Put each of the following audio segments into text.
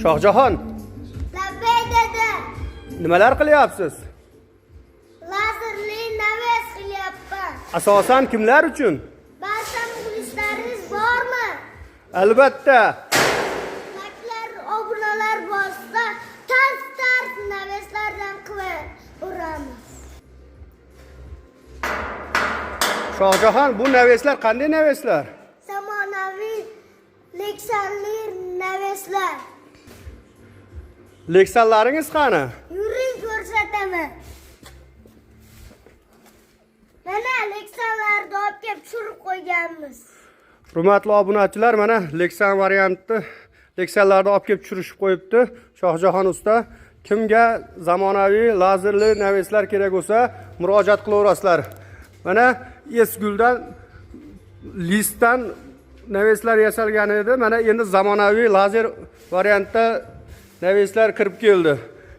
Shohjahon, Labbay dada. nimalar qilyapsiz? Lazerli naves qilyapman. Asosan kimlar uchun? Barcha muxlislaringiz bormi? Albatta. Like'lar, obunalar bossa, tarz naveslardan qilib uramiz. Shohjahon, bu naveslar qanday naveslar? Zamonaviy Lexanli naveslar. Leksanlaringiz qani? Yuring ko'rsataman. Mana Lexanlarni olib kelib tushirib qo'yganmiz. Hurmatli obunachilar, mana Lexan variantni Lexanlarni olib kelib tushirishib qo'yibdi Shohjahon usta. Kimga zamonaviy lazerli naveslar kerak bo'lsa, murojaat qilaverasizlar. Mana Esguldan listdan naveslar yasalgan edi. Mana endi zamonaviy lazer variantda naveslar kirib keldi.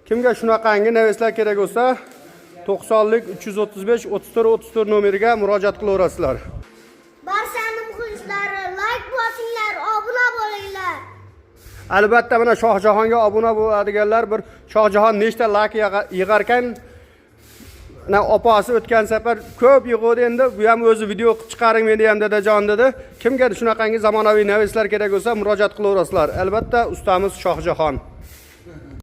Kimga shunaqangi naveslar kerak bo'lsa, 90lik 335 34 34 nomeriga murojaat qilaverasizlar. Barchani muxlislari like bosinglar, obuna bo'linglar. Albatta mana Shohjahonga obuna bo'ladiganlar bir Shohjahon nechta like yig'ar ekan? Na opasi o'tgan safar ko'p yig'di, endi bu ham o'zi video chiqaring meni ham dadajon dedi. Kimga shunaqangi zamonaviy naveslar kerak bo'lsa murojaat qilaverasizlar. Albatta ustamiz Shohjahon.